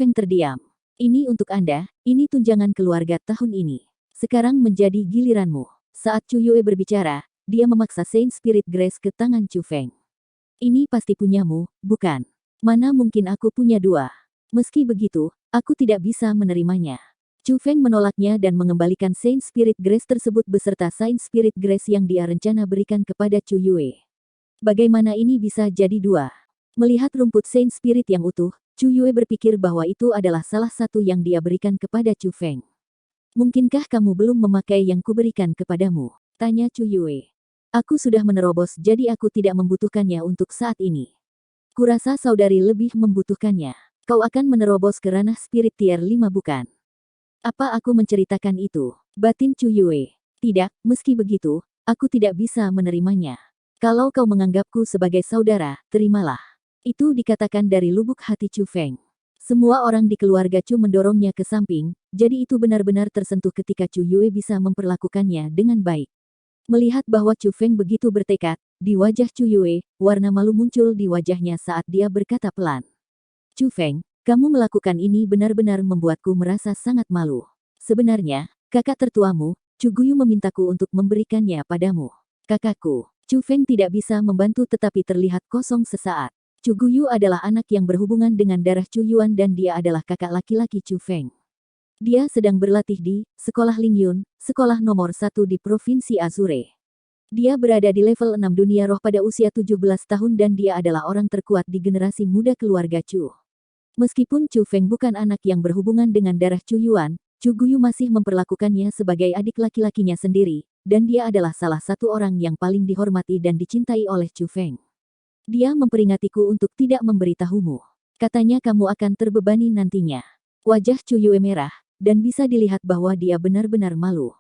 Feng terdiam. Ini untuk Anda, ini tunjangan keluarga tahun ini. Sekarang menjadi giliranmu. Saat Chu Yue berbicara, dia memaksa Saint Spirit Grace ke tangan Chu Feng. Ini pasti punyamu, bukan? Mana mungkin aku punya dua. Meski begitu, aku tidak bisa menerimanya. Chu Feng menolaknya dan mengembalikan Saint Spirit Grace tersebut beserta Saint Spirit Grace yang dia rencana berikan kepada Chu Yue. Bagaimana ini bisa jadi dua? Melihat rumput Saint Spirit yang utuh, Chu Yue berpikir bahwa itu adalah salah satu yang dia berikan kepada Chu Feng. Mungkinkah kamu belum memakai yang kuberikan kepadamu? Tanya Chu Yue. Aku sudah menerobos jadi aku tidak membutuhkannya untuk saat ini. Kurasa saudari lebih membutuhkannya. Kau akan menerobos ke ranah spirit tier 5 bukan? Apa aku menceritakan itu? Batin Chu Yue. Tidak, meski begitu, aku tidak bisa menerimanya. Kalau kau menganggapku sebagai saudara, terimalah. Itu dikatakan dari lubuk hati Chu Feng. Semua orang di keluarga Chu mendorongnya ke samping, jadi itu benar-benar tersentuh ketika Chu Yue bisa memperlakukannya dengan baik. Melihat bahwa Chu Feng begitu bertekad, di wajah Chu Yue, warna malu muncul di wajahnya saat dia berkata pelan. Chu Feng, kamu melakukan ini benar-benar membuatku merasa sangat malu. Sebenarnya, kakak tertuamu, Chu Guyu memintaku untuk memberikannya padamu. Kakakku, Chu Feng tidak bisa membantu tetapi terlihat kosong sesaat. Chu Guyu adalah anak yang berhubungan dengan darah Chu Yuan dan dia adalah kakak laki-laki Chu Feng. Dia sedang berlatih di Sekolah Lingyun, sekolah nomor 1 di Provinsi Azure. Dia berada di level 6 dunia roh pada usia 17 tahun dan dia adalah orang terkuat di generasi muda keluarga Chu. Meskipun Chu Feng bukan anak yang berhubungan dengan darah Chu Yuan, Chu Guyu masih memperlakukannya sebagai adik laki-lakinya sendiri, dan dia adalah salah satu orang yang paling dihormati dan dicintai oleh Chu Feng. Dia memperingatku untuk tidak memberitahumu. Katanya kamu akan terbebani nantinya. Wajah Chu Yue merah, dan bisa dilihat bahwa dia benar-benar malu.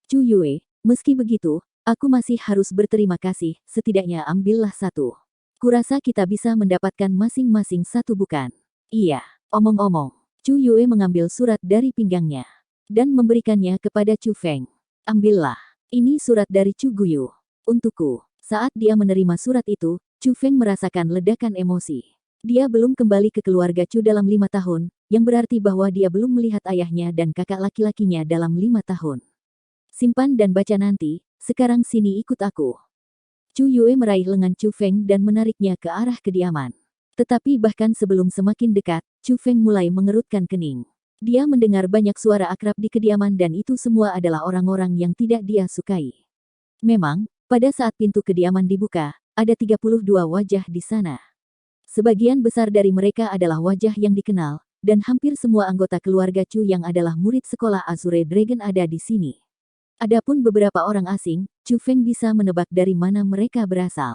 Chu Yue, meski begitu, aku masih harus berterima kasih, setidaknya ambillah satu. Kurasa kita bisa mendapatkan masing-masing satu bukan? Iya, omong-omong. Chu Yue mengambil surat dari pinggangnya, dan memberikannya kepada Chu Feng. Ambillah. Ini surat dari Chu Guyu. Untukku. Saat dia menerima surat itu, Chu Feng merasakan ledakan emosi. Dia belum kembali ke keluarga Chu dalam 5 tahun, yang berarti bahwa dia belum melihat ayahnya dan kakak laki-lakinya dalam 5 tahun. Simpan dan baca nanti, sekarang sini ikut aku. Chu Yue meraih lengan Chu Feng dan menariknya ke arah kediaman. Tetapi bahkan sebelum semakin dekat, Chu Feng mulai mengerutkan kening. Dia mendengar banyak suara akrab di kediaman dan itu semua adalah orang-orang yang tidak dia sukai. Memang, pada saat pintu kediaman dibuka, ada 32 wajah di sana. Sebagian besar dari mereka adalah wajah yang dikenal, dan hampir semua anggota keluarga Chu yang adalah murid sekolah Azure Dragon ada di sini. Adapun beberapa orang asing, Chu Feng bisa menebak dari mana mereka berasal.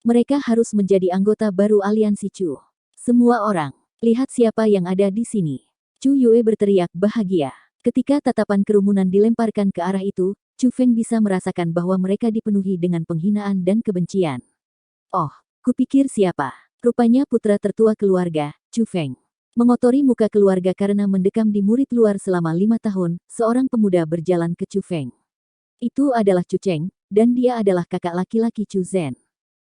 Mereka harus menjadi anggota baru aliansi Chu. Semua orang, lihat siapa yang ada di sini. Chu Yue berteriak bahagia. Ketika tatapan kerumunan dilemparkan ke arah itu, Chu Feng bisa merasakan bahwa mereka dipenuhi dengan penghinaan dan kebencian. Oh, kupikir siapa? Rupanya putra tertua keluarga, Chu Feng. Mengotori muka keluarga karena mendekam di murid luar selama 5 tahun, seorang pemuda berjalan ke Chu Feng. Itu adalah Chu Cheng, dan dia adalah kakak laki-laki Chu Zhen.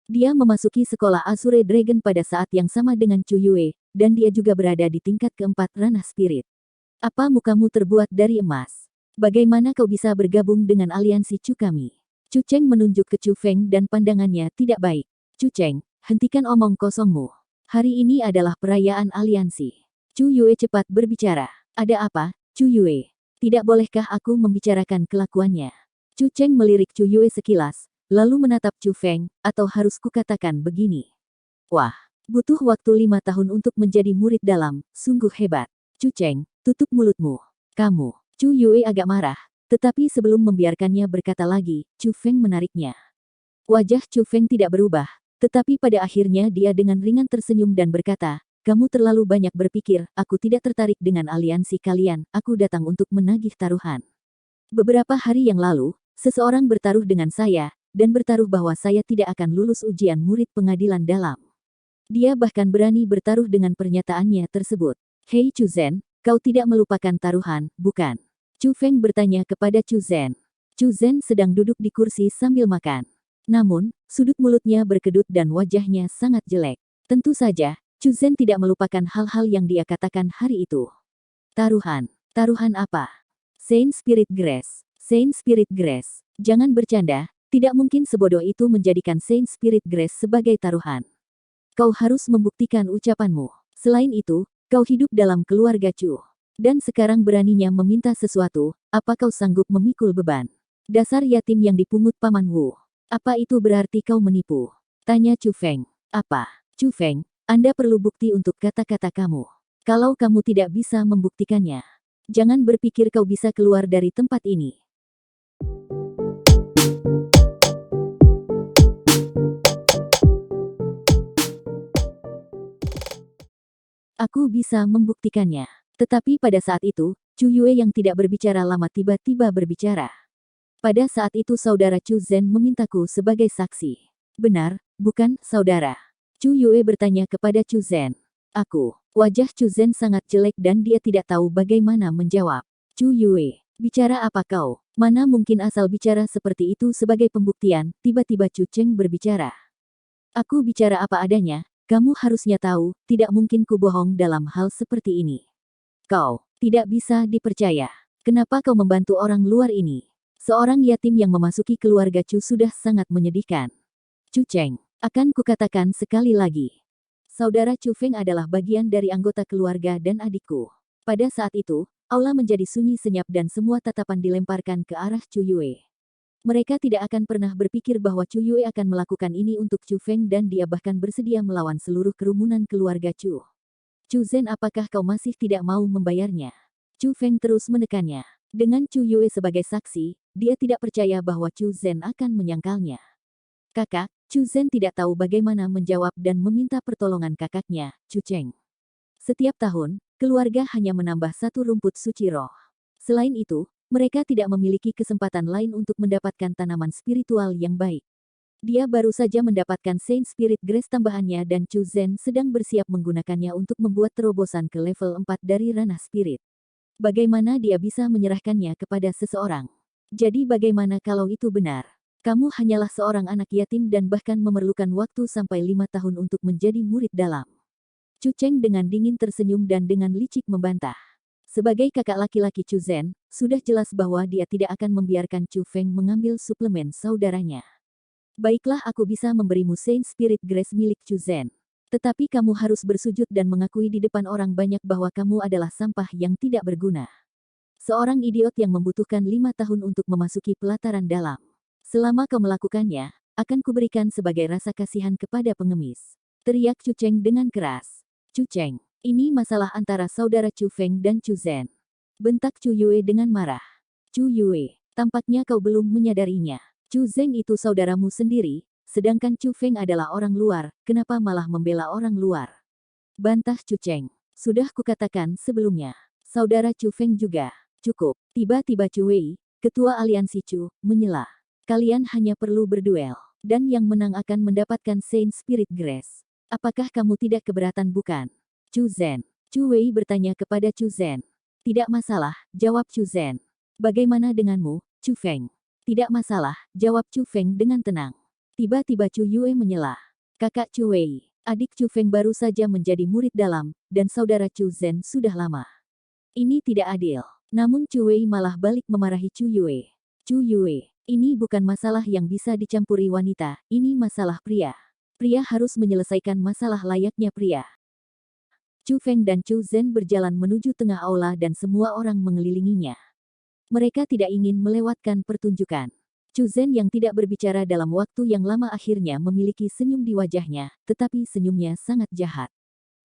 Dia memasuki sekolah Azure Dragon pada saat yang sama dengan Chu Yue, dan dia juga berada di tingkat keempat ranah spirit. Apa mukamu terbuat dari emas? Bagaimana kau bisa bergabung dengan aliansi Chu kami? Chu Cheng menunjuk ke Chu Feng dan pandangannya tidak baik. Chu Cheng, hentikan omong kosongmu. Hari ini adalah perayaan aliansi. Chu Yue cepat berbicara. Ada apa, Chu Yue? Tidak bolehkah aku membicarakan kelakuannya? Chu Cheng melirik Chu Yue sekilas, lalu menatap Chu Feng, atau harus kukatakan begini. Wah, butuh waktu 5 tahun untuk menjadi murid dalam, sungguh hebat. Chu Cheng, tutup mulutmu. Kamu. Chu Yue agak marah, tetapi sebelum membiarkannya berkata lagi, Chu Feng menariknya. Wajah Chu Feng tidak berubah, tetapi pada akhirnya dia dengan ringan tersenyum dan berkata, kamu terlalu banyak berpikir, aku tidak tertarik dengan aliansi kalian, aku datang untuk menagih taruhan. Beberapa hari yang lalu, seseorang bertaruh dengan saya, dan bertaruh bahwa saya tidak akan lulus ujian murid pengadilan dalam. Dia bahkan berani bertaruh dengan pernyataannya tersebut. Hei Chu Zhen, kau tidak melupakan taruhan, bukan? Chu Feng bertanya kepada Chu Zhen. Chu Zhen sedang duduk di kursi sambil makan. Namun, sudut mulutnya berkedut dan wajahnya sangat jelek. Tentu saja, Chu Zhen tidak melupakan hal-hal yang dia katakan hari itu. Taruhan. Taruhan apa? Saint Spirit Grace. Saint Spirit Grace. Jangan bercanda, tidak mungkin sebodoh itu menjadikan Saint Spirit Grace sebagai taruhan. Kau harus membuktikan ucapanmu. Selain itu, kau hidup dalam keluarga Chu. Dan sekarang beraninya meminta sesuatu, apa kau sanggup memikul beban? Dasar yatim yang dipungut Paman Wu. Apa itu berarti kau menipu? Tanya Chu Feng. Apa? Chu Feng, Anda perlu bukti untuk kata-kata kamu. Kalau kamu tidak bisa membuktikannya, jangan berpikir kau bisa keluar dari tempat ini. Aku bisa membuktikannya. Tetapi pada saat itu, Chu Yue yang tidak berbicara lama tiba-tiba berbicara. Pada saat itu saudara Chu Zhen memintaku sebagai saksi. Benar, bukan, saudara? Chu Yue bertanya kepada Chu Zhen. Aku. Wajah Chu Zhen sangat jelek dan dia tidak tahu bagaimana menjawab. Chu Yue, bicara apa kau? Mana mungkin asal bicara seperti itu sebagai pembuktian, tiba-tiba Chu Cheng berbicara. Aku bicara apa adanya, kamu harusnya tahu, tidak mungkin ku bohong dalam hal seperti ini. Kau tidak bisa dipercaya. Kenapa kau membantu orang luar ini? Seorang yatim yang memasuki keluarga Chu sudah sangat menyedihkan. Chu Cheng, akan kukatakan sekali lagi. Saudara Chu Feng adalah bagian dari anggota keluarga dan adikku. Pada saat itu, aula menjadi sunyi senyap dan semua tatapan dilemparkan ke arah Chu Yue. Mereka tidak akan pernah berpikir bahwa Chu Yue akan melakukan ini untuk Chu Feng dan dia bahkan bersedia melawan seluruh kerumunan keluarga Chu. Chu Zhen, apakah kau masih tidak mau membayarnya? Chu Feng terus menekannya. Dengan Chu Yue sebagai saksi, dia tidak percaya bahwa Chu Zhen akan menyangkalnya. Kakak, Chu Zhen tidak tahu bagaimana menjawab dan meminta pertolongan kakaknya, Chu Cheng. Setiap tahun, keluarga hanya menambah satu rumput suci roh. Selain itu, mereka tidak memiliki kesempatan lain untuk mendapatkan tanaman spiritual yang baik. Dia baru saja mendapatkan Saint Spirit Grace tambahannya dan Chu Zhen sedang bersiap menggunakannya untuk membuat terobosan ke level 4 dari ranah spirit. Bagaimana dia bisa menyerahkannya kepada seseorang? Jadi bagaimana kalau itu benar? Kamu hanyalah seorang anak yatim dan bahkan memerlukan waktu sampai 5 tahun untuk menjadi murid dalam. Chu Cheng dengan dingin tersenyum dan dengan licik membantah. Sebagai kakak laki-laki Chu Zhen, sudah jelas bahwa dia tidak akan membiarkan Chu Feng mengambil suplemen saudaranya. Baiklah, aku bisa memberimu Saint Spirit Grace milik Chu Zhen. Tetapi kamu harus bersujud dan mengakui di depan orang banyak bahwa kamu adalah sampah yang tidak berguna. Seorang idiot yang membutuhkan 5 tahun untuk memasuki pelataran dalam. Selama kau melakukannya, akan kuberikan sebagai rasa kasihan kepada pengemis. Teriak Chu Cheng dengan keras. Chu Cheng, ini masalah antara saudara Chu Feng dan Chu Zhen. Bentak Chu Yue dengan marah. Chu Yue, tampaknya kau belum menyadarinya. Chu Zhen itu saudaramu sendiri, sedangkan Chu Feng adalah orang luar, kenapa malah membela orang luar? Bantah Chu Cheng. Sudah kukatakan sebelumnya, saudara Chu Feng juga. Cukup. Tiba-tiba Chu Wei, ketua aliansi Chu, menyela. Kalian hanya perlu berduel, dan yang menang akan mendapatkan Saint Spirit Grace. Apakah kamu tidak keberatan bukan? Chu Zhen. Chu Wei bertanya kepada Chu Zhen. Tidak masalah, jawab Chu Zhen. Bagaimana denganmu, Chu Feng? Tidak masalah, jawab Chu Feng dengan tenang. Tiba-tiba Chu Yue menyela. Kakak Chu Wei, adik Chu Feng baru saja menjadi murid dalam, dan saudara Chu Zhen sudah lama. Ini tidak adil. Namun Chu Wei malah balik memarahi Chu Yue. Chu Yue, ini bukan masalah yang bisa dicampuri wanita, ini masalah pria. Pria harus menyelesaikan masalah layaknya pria. Chu Feng dan Chu Zhen berjalan menuju tengah aula dan semua orang mengelilinginya. Mereka tidak ingin melewatkan pertunjukan. Chu Zhen yang tidak berbicara dalam waktu yang lama akhirnya memiliki senyum di wajahnya, tetapi senyumnya sangat jahat.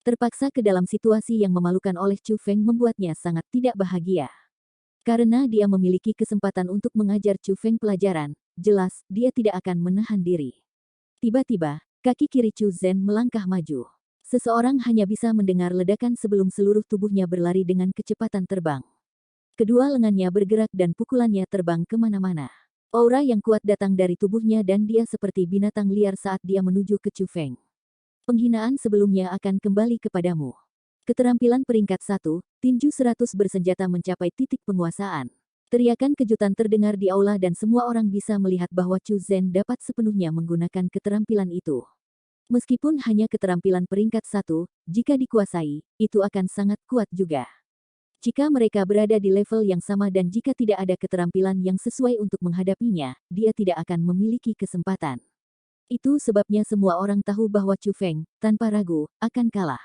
Terpaksa ke dalam situasi yang memalukan oleh Chu Feng membuatnya sangat tidak bahagia. Karena dia memiliki kesempatan untuk mengajar Chu Feng pelajaran, jelas dia tidak akan menahan diri. Tiba-tiba, kaki kiri Chu Zhen melangkah maju. Seseorang hanya bisa mendengar ledakan sebelum seluruh tubuhnya berlari dengan kecepatan terbang. Kedua lengannya bergerak dan pukulannya terbang kemana-mana. Aura yang kuat datang dari tubuhnya dan dia seperti binatang liar saat dia menuju ke Chu Feng. Penghinaan sebelumnya akan kembali kepadamu. Keterampilan peringkat 1, tinju 100 bersenjata mencapai titik penguasaan. Teriakan kejutan terdengar di aula dan semua orang bisa melihat bahwa Chu Zhen dapat sepenuhnya menggunakan keterampilan itu. Meskipun hanya keterampilan peringkat 1, jika dikuasai, itu akan sangat kuat juga. Jika mereka berada di level yang sama dan jika tidak ada keterampilan yang sesuai untuk menghadapinya, dia tidak akan memiliki kesempatan. Itu sebabnya semua orang tahu bahwa Chu Feng, tanpa ragu, akan kalah.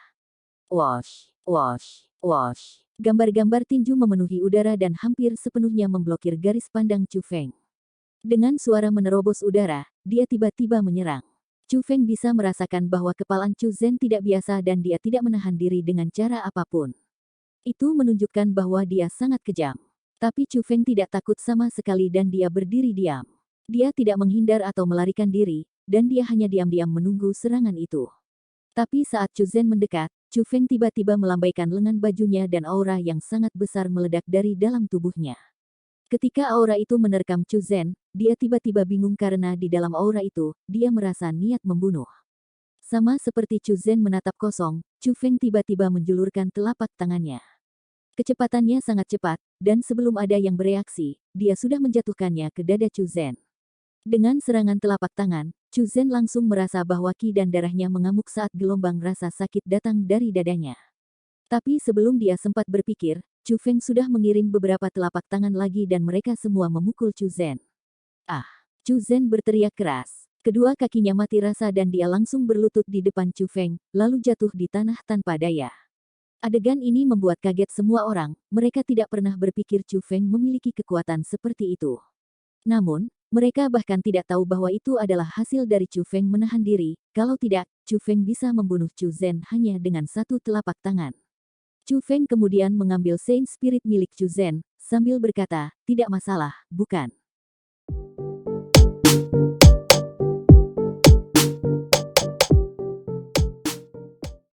Wash, wash, wash. Gambar-gambar tinju memenuhi udara dan hampir sepenuhnya memblokir garis pandang Chu Feng. Dengan suara menerobos udara, dia tiba-tiba menyerang. Chu Feng bisa merasakan bahwa kepalan Chu Zhen tidak biasa dan dia tidak menahan diri dengan cara apapun. Itu menunjukkan bahwa dia sangat kejam. Tapi Chu Feng tidak takut sama sekali dan dia berdiri diam. Dia tidak menghindar atau melarikan diri, dan dia hanya diam-diam menunggu serangan itu. Tapi saat Chu Zhen mendekat, Chu Feng tiba-tiba melambaikan lengan bajunya dan aura yang sangat besar meledak dari dalam tubuhnya. Ketika aura itu menerkam Chu Zhen, dia tiba-tiba bingung karena di dalam aura itu, dia merasa niat membunuh. Sama seperti Chu Zhen menatap kosong, Chu Feng tiba-tiba menjulurkan telapak tangannya. Kecepatannya sangat cepat, dan sebelum ada yang bereaksi, dia sudah menjatuhkannya ke dada Chu Zhen. Dengan serangan telapak tangan, Chu Zhen langsung merasa bahwa ki dan darahnya mengamuk saat gelombang rasa sakit datang dari dadanya. Tapi sebelum dia sempat berpikir, Chu Feng sudah mengirim beberapa telapak tangan lagi dan mereka semua memukul Chu Zhen. Ah! Chu Zhen berteriak keras. Kedua kakinya mati rasa dan dia langsung berlutut di depan Chu Feng, lalu jatuh di tanah tanpa daya. Adegan ini membuat kaget semua orang, mereka tidak pernah berpikir Chu Feng memiliki kekuatan seperti itu. Namun, mereka bahkan tidak tahu bahwa itu adalah hasil dari Chu Feng menahan diri, kalau tidak, Chu Feng bisa membunuh Chu Zhen hanya dengan satu telapak tangan. Chu Feng kemudian mengambil Saint Spirit milik Chu Zhen, sambil berkata, tidak masalah, bukan?